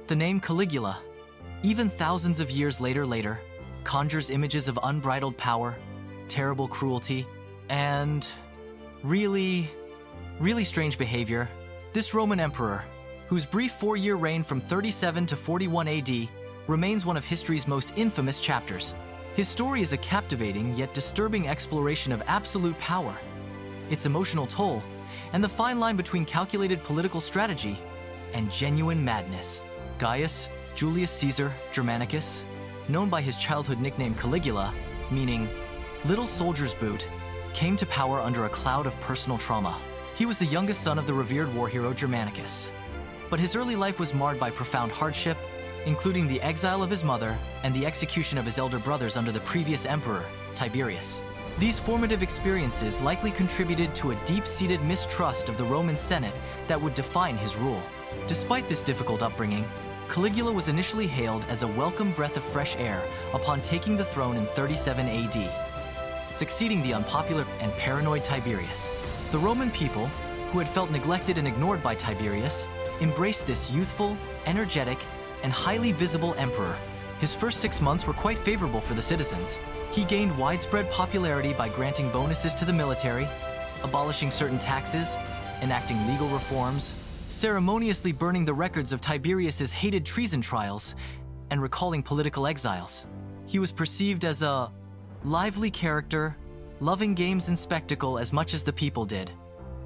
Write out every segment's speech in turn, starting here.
The name Caligula, even thousands of years later, conjures images of unbridled power, terrible cruelty, and really strange behavior. This Roman emperor, whose brief 4-year reign from 37 to 41 AD, remains one of history's most infamous chapters. His story is a captivating yet disturbing exploration of absolute power, its emotional toll, and the fine line between calculated political strategy and genuine madness. Gaius Julius Caesar Germanicus, known by his childhood nickname Caligula, meaning Little Soldier's Boot, came to power under a cloud of personal trauma. He was the youngest son of the revered war hero Germanicus. But his early life was marred by profound hardship, including the exile of his mother and the execution of his elder brothers under the previous emperor, Tiberius. These formative experiences likely contributed to a deep-seated mistrust of the Roman Senate that would define his rule. Despite this difficult upbringing, Caligula was initially hailed as a welcome breath of fresh air upon taking the throne in 37 AD, succeeding the unpopular and paranoid Tiberius. The Roman people, who had felt neglected and ignored by Tiberius, embraced this youthful, energetic, and highly visible emperor. His first 6 months were quite favorable for the citizens. He gained widespread popularity by granting bonuses to the military, abolishing certain taxes, enacting legal reforms, ceremoniously burning the records of Tiberius's hated treason trials, and recalling political exiles. He was perceived as a lively character, loving games and spectacle as much as the people did,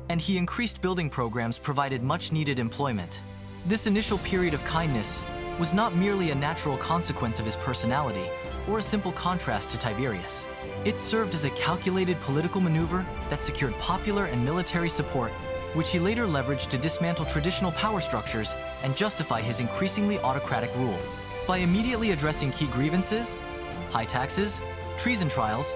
and he increased building programs provided much-needed employment. This initial period of kindness was not merely a natural consequence of his personality or a simple contrast to Tiberius. It served as a calculated political maneuver that secured popular and military support, which he later leveraged to dismantle traditional power structures and justify his increasingly autocratic rule. By immediately addressing key grievances, high taxes, treason trials,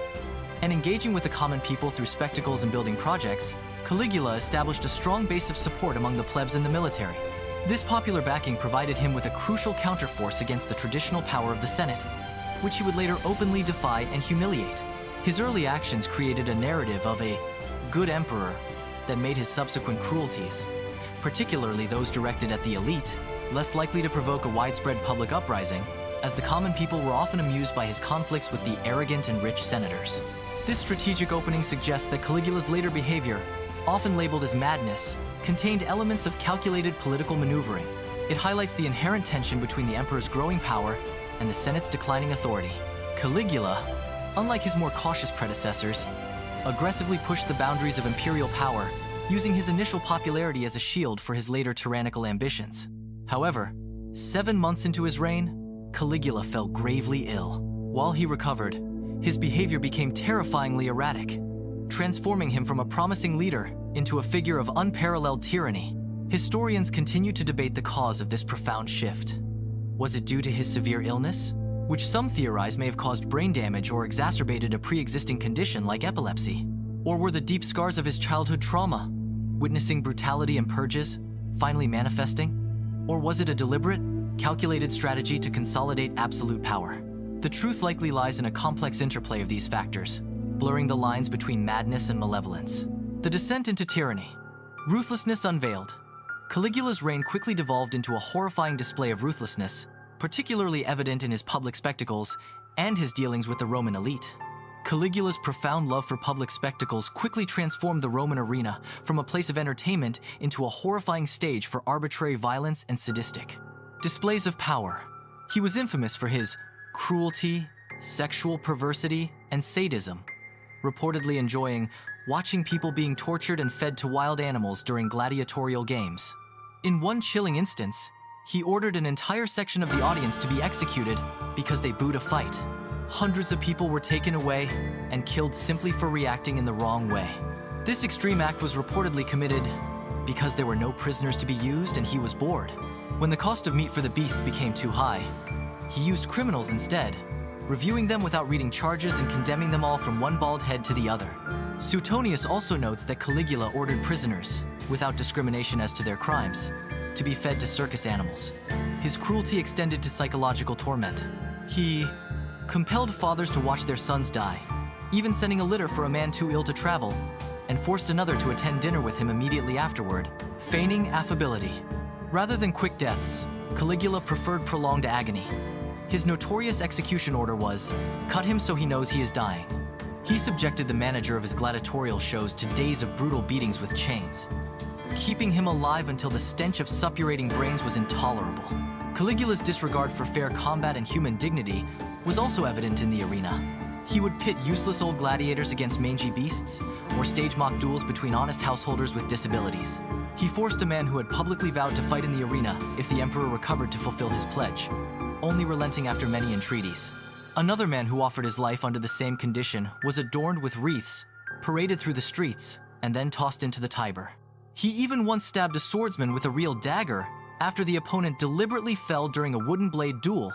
and engaging with the common people through spectacles and building projects, Caligula established a strong base of support among the plebs and the military. This popular backing provided him with a crucial counterforce against the traditional power of the Senate, which he would later openly defy and humiliate. His early actions created a narrative of a good emperor that made his subsequent cruelties, particularly those directed at the elite, less likely to provoke a widespread public uprising, as the common people were often amused by his conflicts with the arrogant and rich senators. This strategic opening suggests that Caligula's later behavior, often labeled as madness, contained elements of calculated political maneuvering. It highlights the inherent tension between the emperor's growing power and the Senate's declining authority. Caligula, unlike his more cautious predecessors, aggressively pushed the boundaries of imperial power, using his initial popularity as a shield for his later tyrannical ambitions. However, 7 months into his reign, Caligula fell gravely ill. While he recovered, his behavior became terrifyingly erratic, transforming him from a promising leader into a figure of unparalleled tyranny. Historians continue to debate the cause of this profound shift. Was it due to his severe illness, which some theorize may have caused brain damage or exacerbated a pre-existing condition like epilepsy? Or were the deep scars of his childhood trauma, witnessing brutality and purges, finally manifesting? Or was it a deliberate, calculated strategy to consolidate absolute power? The truth likely lies in a complex interplay of these factors, blurring the lines between madness and malevolence. The descent into tyranny. Ruthlessness unveiled. Caligula's reign quickly devolved into a horrifying display of ruthlessness, particularly evident in his public spectacles and his dealings with the Roman elite. Caligula's profound love for public spectacles quickly transformed the Roman arena from a place of entertainment into a horrifying stage for arbitrary violence and sadistic displays of power. He was infamous for his cruelty, sexual perversity, and sadism, reportedly enjoying watching people being tortured and fed to wild animals during gladiatorial games. In one chilling instance, he ordered an entire section of the audience to be executed because they booed a fight. Hundreds of people were taken away and killed simply for reacting in the wrong way. This extreme act was reportedly committed because there were no prisoners to be used and he was bored. When the cost of meat for the beasts became too high, he used criminals instead, reviewing them without reading charges and condemning them all from one bald head to the other. Suetonius also notes that Caligula ordered prisoners, without discrimination as to their crimes, to be fed to circus animals. His cruelty extended to psychological torment. He compelled fathers to watch their sons die, even sending a litter for a man too ill to travel, and forced another to attend dinner with him immediately afterward, feigning affability. Rather than quick deaths, Caligula preferred prolonged agony. His notorious execution order was, cut him so he knows he is dying. He subjected the manager of his gladiatorial shows to days of brutal beatings with chains, keeping him alive until the stench of suppurating brains was intolerable. Caligula's disregard for fair combat and human dignity was also evident in the arena. He would pit useless old gladiators against mangy beasts, or stage mock duels between honest householders with disabilities. He forced a man who had publicly vowed to fight in the arena if the emperor recovered to fulfill his pledge, only relenting after many entreaties. Another man who offered his life under the same condition was adorned with wreaths, paraded through the streets, and then tossed into the Tiber. He even once stabbed a swordsman with a real dagger after the opponent deliberately fell during a wooden blade duel,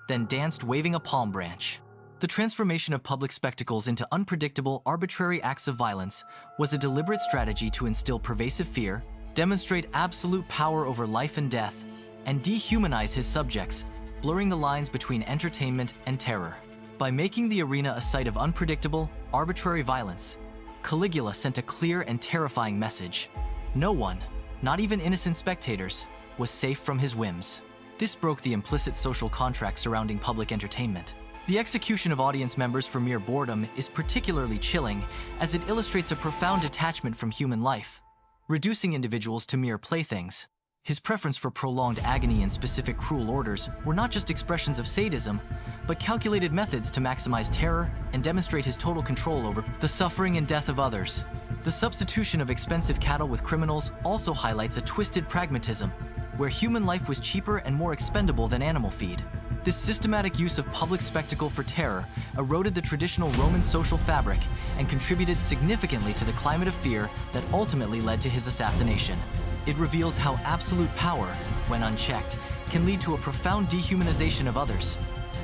then danced waving a palm branch. The transformation of public spectacles into unpredictable, arbitrary acts of violence was a deliberate strategy to instill pervasive fear, demonstrate absolute power over life and death, and dehumanize his subjects, blurring the lines between entertainment and terror. By making the arena a site of unpredictable, arbitrary violence, Caligula sent a clear and terrifying message. No one, not even innocent spectators, was safe from his whims. This broke the implicit social contract surrounding public entertainment. The execution of audience members for mere boredom is particularly chilling, as it illustrates a profound detachment from human life, reducing individuals to mere playthings. His preference for prolonged agony and specific cruel orders were not just expressions of sadism, but calculated methods to maximize terror and demonstrate his total control over the suffering and death of others. The substitution of expensive cattle with criminals also highlights a twisted pragmatism, where human life was cheaper and more expendable than animal feed. This systematic use of public spectacle for terror eroded the traditional Roman social fabric and contributed significantly to the climate of fear that ultimately led to his assassination. It reveals how absolute power, when unchecked, can lead to a profound dehumanization of others,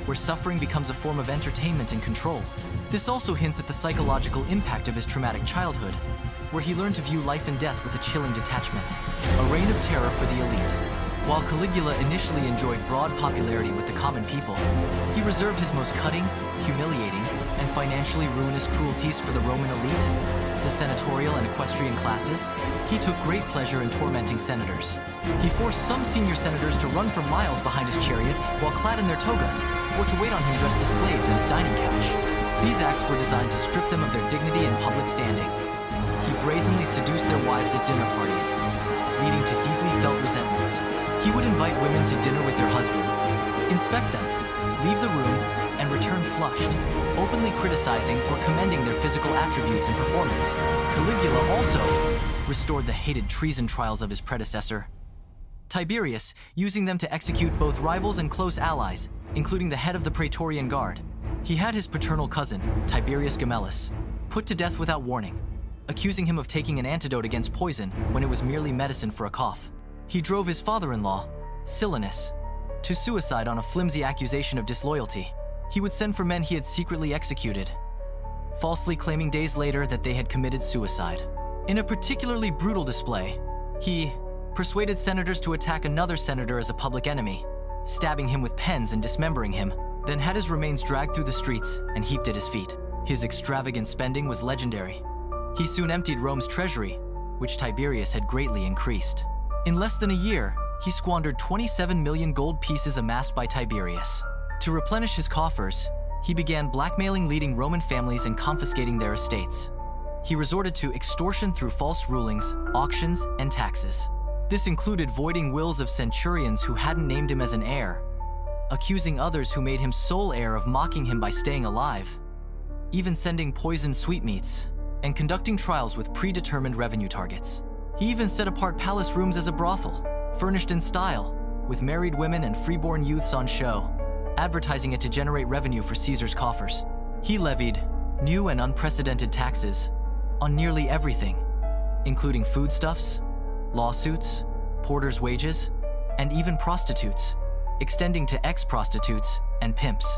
where suffering becomes a form of entertainment and control. This also hints at the psychological impact of his traumatic childhood, where he learned to view life and death with a chilling detachment. A reign of terror for the elite. While Caligula initially enjoyed broad popularity with the common people, he reserved his most cutting, humiliating, and financially ruinous cruelties for the Roman elite, the senatorial and equestrian classes. He took great pleasure in tormenting senators. He forced some senior senators to run for miles behind his chariot while clad in their togas, or to wait on him dressed as slaves in his dining couch. These acts were designed to strip them of their dignity and public standing. He brazenly seduced their wives at dinner parties, leading to deeply felt resentments. He would invite women to dinner with their husbands, inspect them, leave the room, and return flushed, openly criticizing or commending their physical attributes and performance. Caligula also restored the hated treason trials of his predecessor, Tiberius, using them to execute both rivals and close allies, including the head of the Praetorian Guard. He had his paternal cousin, Tiberius Gemellus, put to death without warning, accusing him of taking an antidote against poison when it was merely medicine for a cough. He drove his father-in-law, Silanus, to suicide on a flimsy accusation of disloyalty. He would send for men he had secretly executed, falsely claiming days later that they had committed suicide. In a particularly brutal display, he persuaded senators to attack another senator as a public enemy, stabbing him with pens and dismembering him, then had his remains dragged through the streets and heaped at his feet. His extravagant spending was legendary. He soon emptied Rome's treasury, which Tiberius had greatly increased. In less than a year, he squandered 27 million gold pieces amassed by Tiberius. To replenish his coffers, he began blackmailing leading Roman families and confiscating their estates. He resorted to extortion through false rulings, auctions, and taxes. This included voiding wills of centurions who hadn't named him as an heir, accusing others who made him sole heir of mocking him by staying alive, even sending poisoned sweetmeats, and conducting trials with predetermined revenue targets. He even set apart palace rooms as a brothel, furnished in style, with married women and freeborn youths on show, advertising it to generate revenue for Caesar's coffers. He levied new and unprecedented taxes on nearly everything, including foodstuffs, lawsuits, porters' wages, and even prostitutes, extending to ex-prostitutes and pimps.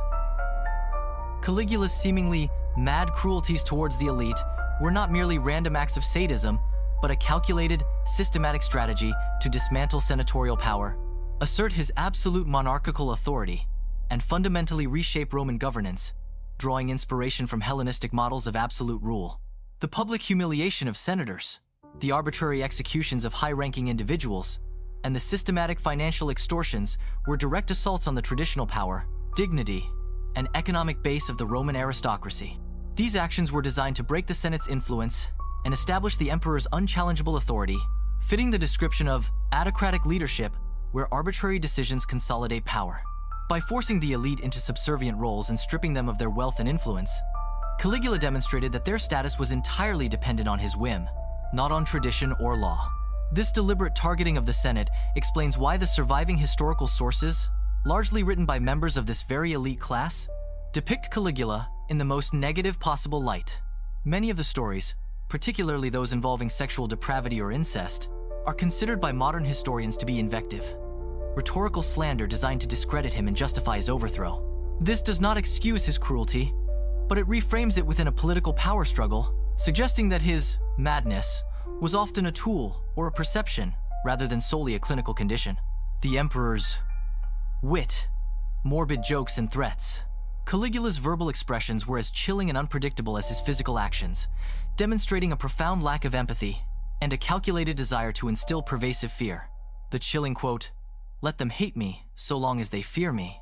Caligula's seemingly mad cruelties towards the elite were not merely random acts of sadism, but a calculated, systematic strategy to dismantle senatorial power, assert his absolute monarchical authority, and fundamentally reshape Roman governance, drawing inspiration from Hellenistic models of absolute rule. The public humiliation of senators, the arbitrary executions of high-ranking individuals, and the systematic financial extortions were direct assaults on the traditional power, dignity, and economic base of the Roman aristocracy. These actions were designed to break the Senate's influence and establish the emperor's unchallengeable authority, fitting the description of autocratic leadership where arbitrary decisions consolidate power. By forcing the elite into subservient roles and stripping them of their wealth and influence, Caligula demonstrated that their status was entirely dependent on his whim, not on tradition or law. This deliberate targeting of the Senate explains why the surviving historical sources, largely written by members of this very elite class, depict Caligula in the most negative possible light. Many of the stories, particularly those involving sexual depravity or incest, are considered by modern historians to be invective, rhetorical slander designed to discredit him and justify his overthrow. This does not excuse his cruelty, but it reframes it within a political power struggle, suggesting that his madness was often a tool or a perception rather than solely a clinical condition. The emperor's wit, morbid jokes, and threats. Caligula's verbal expressions were as chilling and unpredictable as his physical actions, demonstrating a profound lack of empathy and a calculated desire to instill pervasive fear. The chilling quote, "Let them hate me so long as they fear me,"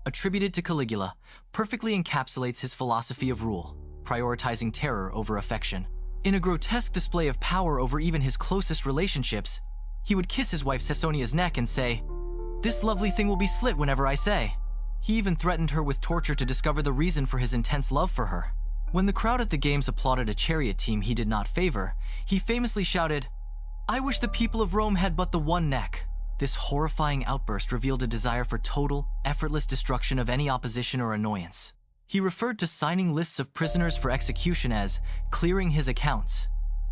attributed to Caligula, perfectly encapsulates his philosophy of rule, prioritizing terror over affection. In a grotesque display of power over even his closest relationships, he would kiss his wife Ceconia's neck and say, "This lovely thing will be slit whenever I say." He even threatened her with torture to discover the reason for his intense love for her. When the crowd at the games applauded a chariot team he did not favor, he famously shouted, "I wish the people of Rome had but the one neck." This horrifying outburst revealed a desire for total, effortless destruction of any opposition or annoyance. He referred to signing lists of prisoners for execution as clearing his accounts,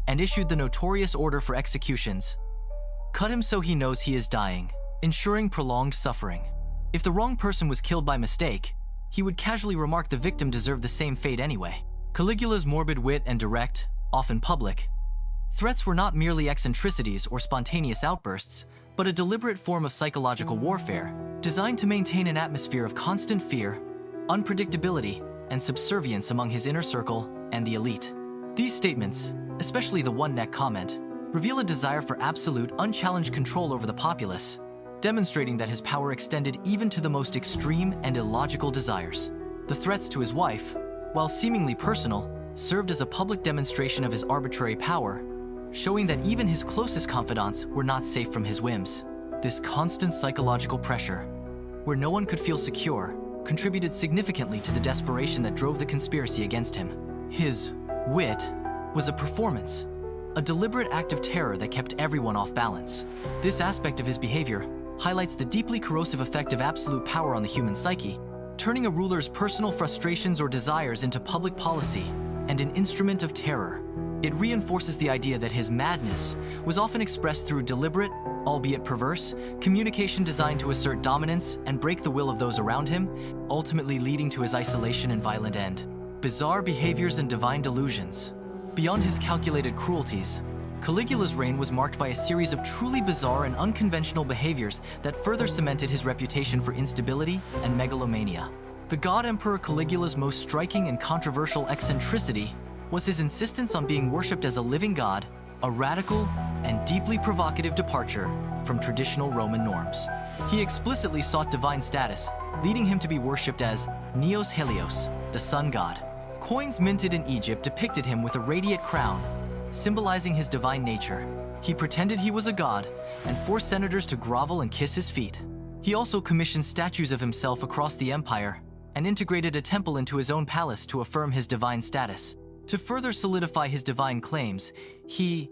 and issued the notorious order for executions: "Cut him so he knows he is dying," ensuring prolonged suffering. If the wrong person was killed by mistake, he would casually remark the victim deserved the same fate anyway. Caligula's morbid wit and direct, often public, threats were not merely eccentricities or spontaneous outbursts, but a deliberate form of psychological warfare designed to maintain an atmosphere of constant fear, unpredictability, and subservience among his inner circle and the elite. These statements, especially the one-neck comment, reveal a desire for absolute, unchallenged control over the populace, demonstrating that his power extended even to the most extreme and illogical desires. The threats to his wife, while seemingly personal, served as a public demonstration of his arbitrary power, showing that even his closest confidants were not safe from his whims. This constant psychological pressure, where no one could feel secure, contributed significantly to the desperation that drove the conspiracy against him. His wit was a performance, a deliberate act of terror that kept everyone off balance. This aspect of his behavior highlights the deeply corrosive effect of absolute power on the human psyche, turning a ruler's personal frustrations or desires into public policy and an instrument of terror. It reinforces the idea that his madness was often expressed through deliberate, albeit perverse, communication designed to assert dominance and break the will of those around him, ultimately leading to his isolation and violent end. Bizarre behaviors and divine delusions. Beyond his calculated cruelties, Caligula's reign was marked by a series of truly bizarre and unconventional behaviors that further cemented his reputation for instability and megalomania. The god emperor Caligula's most striking and controversial eccentricity was his insistence on being worshipped as a living god, a radical and deeply provocative departure from traditional Roman norms. He explicitly sought divine status, leading him to be worshipped as Neos Helios, the sun god. Coins minted in Egypt depicted him with a radiant crown, symbolizing his divine nature. He pretended he was a god and forced senators to grovel and kiss his feet. He also commissioned statues of himself across the empire and integrated a temple into his own palace to affirm his divine status. To further solidify his divine claims, he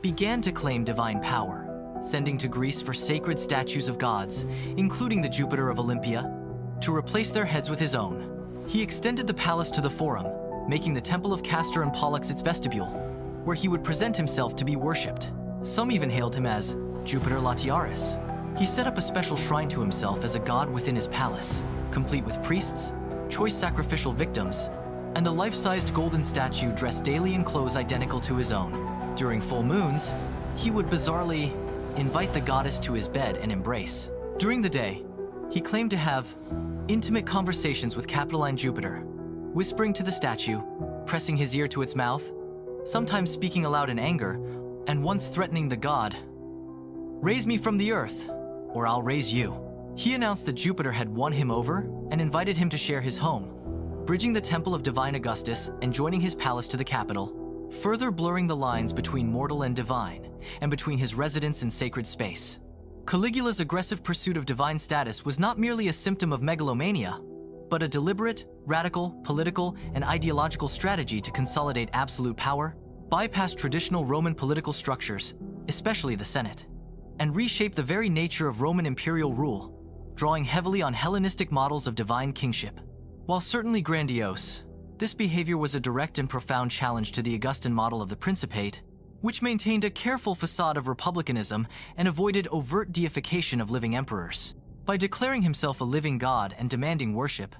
began to claim divine power, sending to Greece for sacred statues of gods, including the Jupiter of Olympia, to replace their heads with his own. He extended the palace to the Forum, making the temple of Castor and Pollux its vestibule, where he would present himself to be worshipped. Some even hailed him as Jupiter Latiaris. He set up a special shrine to himself as a god within his palace, complete with priests, choice sacrificial victims, and a life-sized golden statue dressed daily in clothes identical to his own. During full moons, he would bizarrely invite the goddess to his bed and embrace. During the day, he claimed to have intimate conversations with Capitoline Jupiter, whispering to the statue, pressing his ear to its mouth, sometimes speaking aloud in anger, and once threatening the god "Raise me from the earth, or I'll raise you." He announced that Jupiter had won him over and invited him to share his home, bridging the temple of divine Augustus and joining his palace to the capital, further blurring the lines between mortal and divine, and between his residence and sacred space. Caligula's aggressive pursuit of divine status was not merely a symptom of megalomania, but a deliberate, radical, political, and ideological strategy to consolidate absolute power, bypass traditional Roman political structures, especially the Senate, and reshape the very nature of Roman imperial rule, drawing heavily on Hellenistic models of divine kingship. While certainly grandiose, this behavior was a direct and profound challenge to the Augustan model of the Principate, which maintained a careful facade of republicanism and avoided overt deification of living emperors. By declaring himself a living god and demanding worship,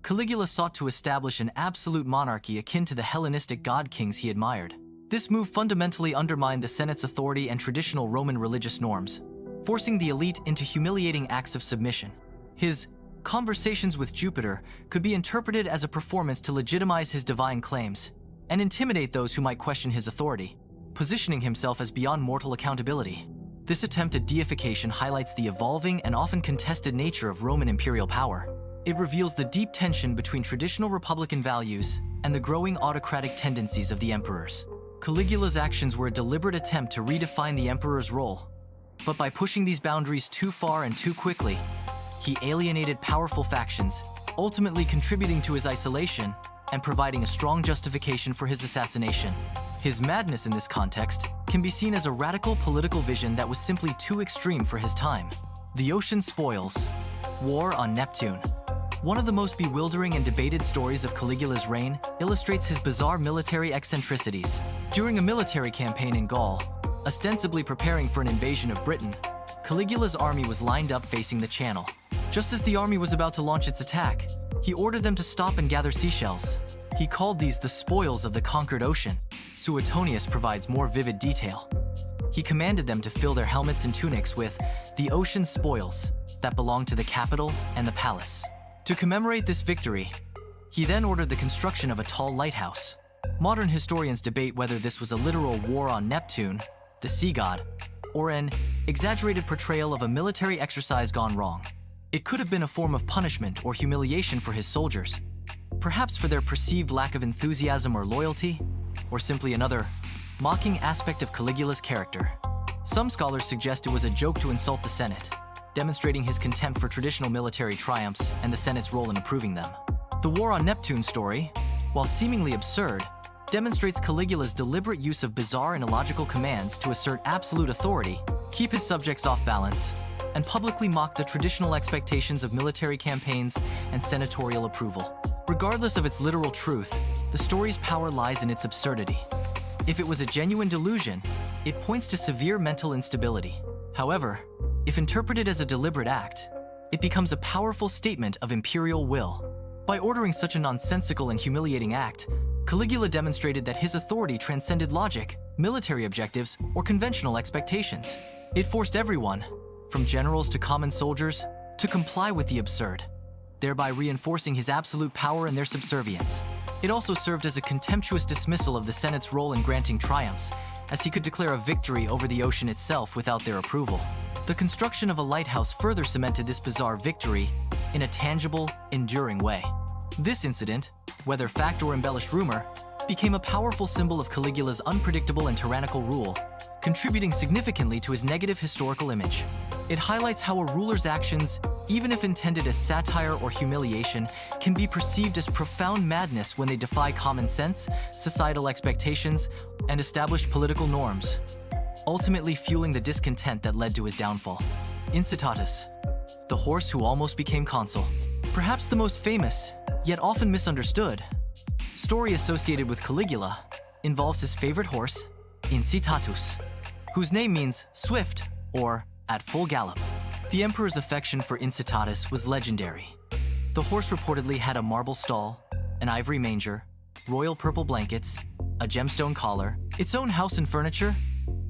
Caligula sought to establish an absolute monarchy akin to the Hellenistic god-kings he admired. This move fundamentally undermined the Senate's authority and traditional Roman religious norms, forcing the elite into humiliating acts of submission. His conversations with Jupiter could be interpreted as a performance to legitimize his divine claims and intimidate those who might question his authority, positioning himself as beyond mortal accountability. This attempt at deification highlights the evolving and often contested nature of Roman imperial power. It reveals the deep tension between traditional republican values and the growing autocratic tendencies of the emperors. Caligula's actions were a deliberate attempt to redefine the emperor's role, but by pushing these boundaries too far and too quickly, he alienated powerful factions, ultimately contributing to his isolation and providing a strong justification for his assassination. His madness in this context can be seen as a radical political vision that was simply too extreme for his time. The Ocean Spoils, War on Neptune. One of the most bewildering and debated stories of Caligula's reign illustrates his bizarre military eccentricities. During a military campaign in Gaul, ostensibly preparing for an invasion of Britain, Caligula's army was lined up facing the Channel. Just as the army was about to launch its attack, he ordered them to stop and gather seashells. He called these the spoils of the conquered ocean. Suetonius provides more vivid detail. He commanded them to fill their helmets and tunics with the ocean spoils that belonged to the capital and the palace. To commemorate this victory, he then ordered the construction of a tall lighthouse. Modern historians debate whether this was a literal war on Neptune, the sea god, or an exaggerated portrayal of a military exercise gone wrong. It could have been a form of punishment or humiliation for his soldiers, perhaps for their perceived lack of enthusiasm or loyalty, or simply another mocking aspect of Caligula's character. Some scholars suggest it was a joke to insult the Senate, demonstrating his contempt for traditional military triumphs and the Senate's role in approving them. The War on Neptune story, while seemingly absurd, demonstrates Caligula's deliberate use of bizarre and illogical commands to assert absolute authority, keep his subjects off balance, and publicly mock the traditional expectations of military campaigns and senatorial approval. Regardless of its literal truth, the story's power lies in its absurdity. If it was a genuine delusion, it points to severe mental instability. However, if interpreted as a deliberate act, it becomes a powerful statement of imperial will. By ordering such a nonsensical and humiliating act, Caligula demonstrated that his authority transcended logic, military objectives, or conventional expectations. It forced everyone, from generals to common soldiers, to comply with the absurd, thereby reinforcing his absolute power and their subservience. It also served as a contemptuous dismissal of the Senate's role in granting triumphs, as he could declare a victory over the ocean itself without their approval. The construction of a lighthouse further cemented this bizarre victory in a tangible, enduring way. This incident, whether fact or embellished rumor, became a powerful symbol of Caligula's unpredictable and tyrannical rule, contributing significantly to his negative historical image. It highlights how a ruler's actions, even if intended as satire or humiliation, can be perceived as profound madness when they defy common sense, societal expectations, and established political norms, ultimately fueling the discontent that led to his downfall. Incitatus, the horse who almost became consul. Perhaps the most famous, yet often misunderstood, story associated with Caligula involves his favorite horse, Incitatus, whose name means swift or at full gallop. The emperor's affection for Incitatus was legendary. The horse reportedly had a marble stall, an ivory manger, royal purple blankets, a gemstone collar, its own house and furniture,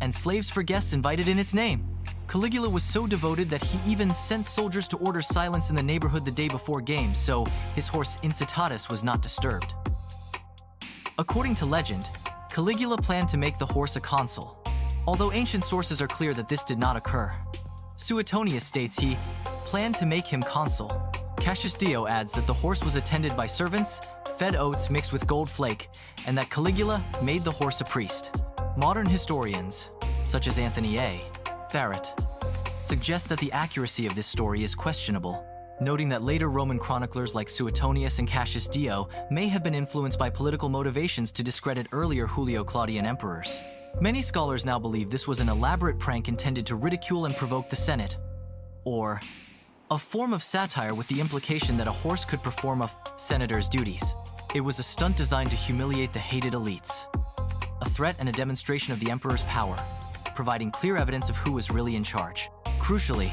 and slaves for guests invited in its name. Caligula was so devoted that he even sent soldiers to order silence in the neighborhood the day before games, so his horse Incitatus was not disturbed. According to legend, Caligula planned to make the horse a consul, although ancient sources are clear that this did not occur. Suetonius states he planned to make him consul. Cassius Dio adds that the horse was attended by servants, fed oats mixed with gold flake, and that Caligula made the horse a priest. Modern historians, such as Anthony A. Barrett, suggest that the accuracy of this story is questionable, noting that later Roman chroniclers like Suetonius and Cassius Dio may have been influenced by political motivations to discredit earlier Julio-Claudian emperors. Many scholars now believe this was an elaborate prank intended to ridicule and provoke the Senate, or a form of satire with the implication that a horse could perform a senator's duties. It was a stunt designed to humiliate the hated elites, a threat and a demonstration of the emperor's power, providing clear evidence of who was really in charge. Crucially,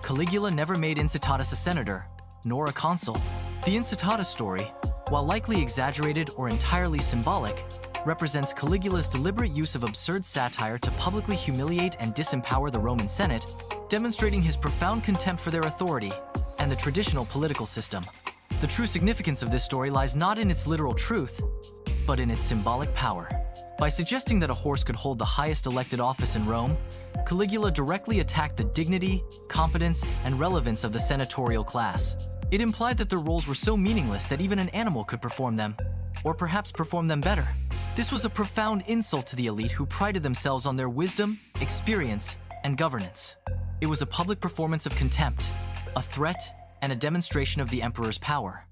Caligula never made Incitatus a senator, nor a consul. The Incitatus story, while likely exaggerated or entirely symbolic, represents Caligula's deliberate use of absurd satire to publicly humiliate and disempower the Roman Senate, demonstrating his profound contempt for their authority and the traditional political system. The true significance of this story lies not in its literal truth, but in its symbolic power. By suggesting that a horse could hold the highest elected office in Rome, Caligula directly attacked the dignity, competence, and relevance of the senatorial class. It implied that their roles were so meaningless that even an animal could perform them, or perhaps perform them better. This was a profound insult to the elite who prided themselves on their wisdom, experience, and governance. It was a public performance of contempt, a threat, and a demonstration of the emperor's power,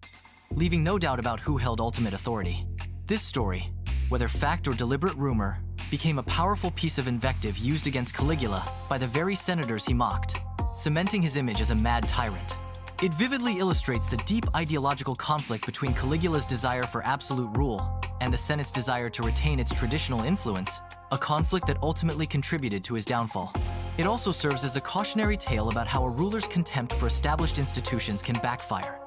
leaving no doubt about who held ultimate authority. This story, whether fact or deliberate rumor, became a powerful piece of invective used against Caligula by the very senators he mocked, cementing his image as a mad tyrant. It vividly illustrates the deep ideological conflict between Caligula's desire for absolute rule and the Senate's desire to retain its traditional influence, a conflict that ultimately contributed to his downfall. It also serves as a cautionary tale about how a ruler's contempt for established institutions can backfire,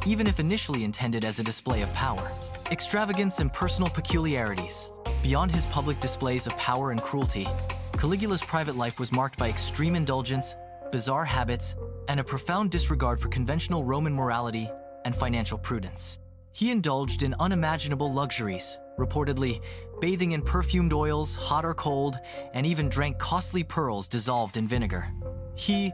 even if initially intended as a display of power. Extravagance and personal peculiarities. Beyond his public displays of power and cruelty, Caligula's private life was marked by extreme indulgence, bizarre habits, and a profound disregard for conventional Roman morality and financial prudence. He indulged in unimaginable luxuries, reportedly bathing in perfumed oils, hot or cold, and even drank costly pearls dissolved in vinegar. He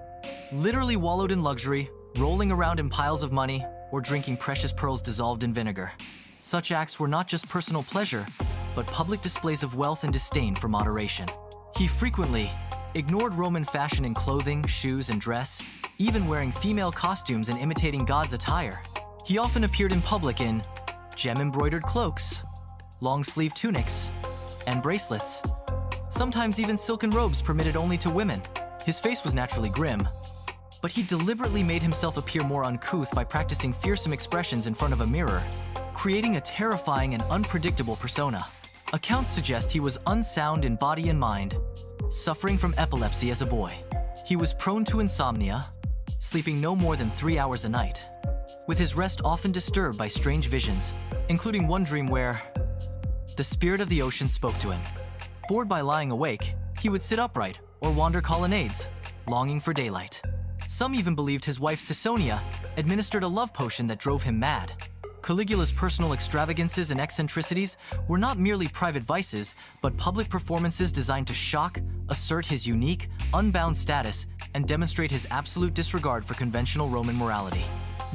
literally wallowed in luxury, rolling around in piles of money, or drinking precious pearls dissolved in vinegar. Such acts were not just personal pleasure, but public displays of wealth and disdain for moderation. He frequently ignored Roman fashion in clothing, shoes, and dress, even wearing female costumes and imitating God's attire. He often appeared in public in gem-embroidered cloaks, long-sleeve tunics, and bracelets, sometimes even silken robes permitted only to women. His face was naturally grim, but he deliberately made himself appear more uncouth by practicing fearsome expressions in front of a mirror, creating a terrifying and unpredictable persona. Accounts suggest he was unsound in body and mind, suffering from epilepsy as a boy. He was prone to insomnia, sleeping no more than 3 hours a night, with his rest often disturbed by strange visions, including one dream where the spirit of the ocean spoke to him. Bored by lying awake, he would sit upright or wander colonnades, longing for daylight. Some even believed his wife Caesonia administered a love potion that drove him mad. Caligula's personal extravagances and eccentricities were not merely private vices, but public performances designed to shock, assert his unique, unbound status, and demonstrate his absolute disregard for conventional Roman morality.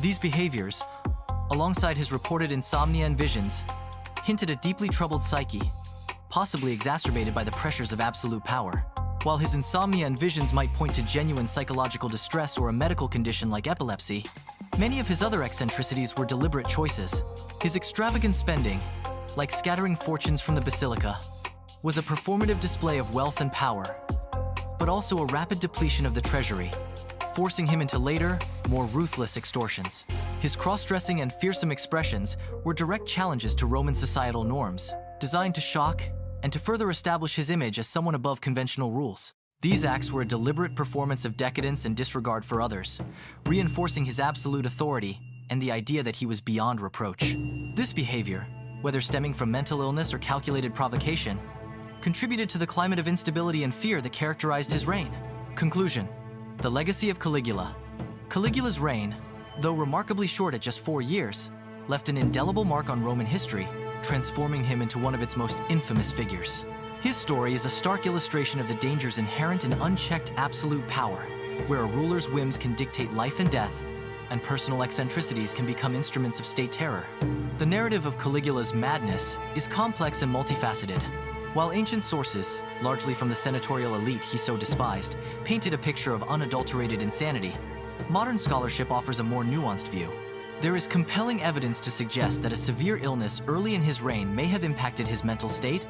These behaviors, alongside his reported insomnia and visions, hinted a deeply troubled psyche, possibly exacerbated by the pressures of absolute power. While his insomnia and visions might point to genuine psychological distress or a medical condition like epilepsy, many of his other eccentricities were deliberate choices. His extravagant spending, like scattering fortunes from the basilica, was a performative display of wealth and power, but also a rapid depletion of the treasury, forcing him into later, more ruthless extortions. His cross-dressing and fearsome expressions were direct challenges to Roman societal norms, designed to shock and to further establish his image as someone above conventional rules. These acts were a deliberate performance of decadence and disregard for others, reinforcing his absolute authority and the idea that he was beyond reproach. This behavior, whether stemming from mental illness or calculated provocation, contributed to the climate of instability and fear that characterized his reign. Conclusion: the legacy of Caligula. Caligula's reign, though remarkably short at just 4 years, left an indelible mark on Roman history, transforming him into one of its most infamous figures. His story is a stark illustration of the dangers inherent in unchecked absolute power, where a ruler's whims can dictate life and death, and personal eccentricities can become instruments of state terror. The narrative of Caligula's madness is complex and multifaceted. While ancient sources, largely from the senatorial elite he so despised, painted a picture of unadulterated insanity, modern scholarship offers a more nuanced view. There is compelling evidence to suggest that a severe illness early in his reign may have impacted his mental state,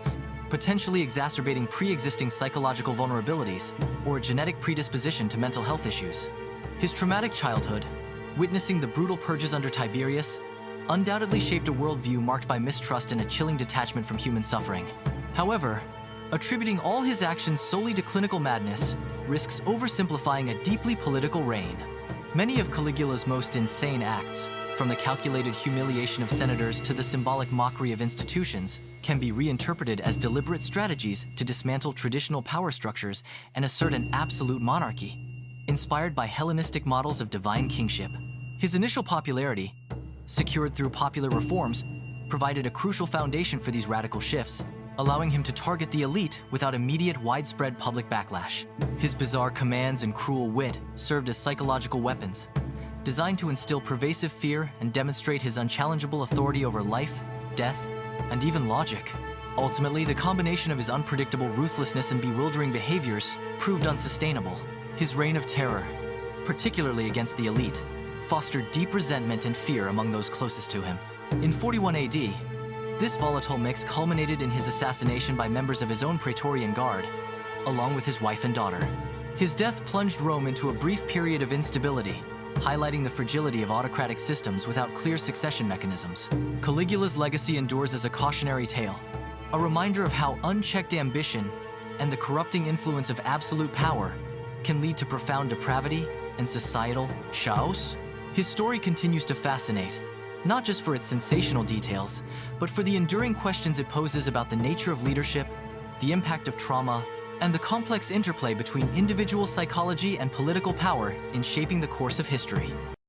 potentially exacerbating pre-existing psychological vulnerabilities or a genetic predisposition to mental health issues. His traumatic childhood, witnessing the brutal purges under Tiberius, undoubtedly shaped a worldview marked by mistrust and a chilling detachment from human suffering. However, attributing all his actions solely to clinical madness risks oversimplifying a deeply political reign. Many of Caligula's most insane acts, from the calculated humiliation of senators to the symbolic mockery of institutions, can be reinterpreted as deliberate strategies to dismantle traditional power structures and assert an absolute monarchy, inspired by Hellenistic models of divine kingship. His initial popularity, secured through popular reforms, provided a crucial foundation for these radical shifts, allowing him to target the elite without immediate widespread public backlash. His bizarre commands and cruel wit served as psychological weapons, designed to instill pervasive fear and demonstrate his unchallengeable authority over life, death, and even logic. Ultimately, the combination of his unpredictable ruthlessness and bewildering behaviors proved unsustainable. His reign of terror, particularly against the elite, fostered deep resentment and fear among those closest to him. In 41 AD, this volatile mix culminated in his assassination by members of his own Praetorian Guard, along with his wife and daughter. His death plunged Rome into a brief period of instability, highlighting the fragility of autocratic systems without clear succession mechanisms. Caligula's legacy endures as a cautionary tale, a reminder of how unchecked ambition and the corrupting influence of absolute power can lead to profound depravity and societal chaos. His story continues to fascinate, not just for its sensational details, but for the enduring questions it poses about the nature of leadership, the impact of trauma, and the complex interplay between individual psychology and political power in shaping the course of history.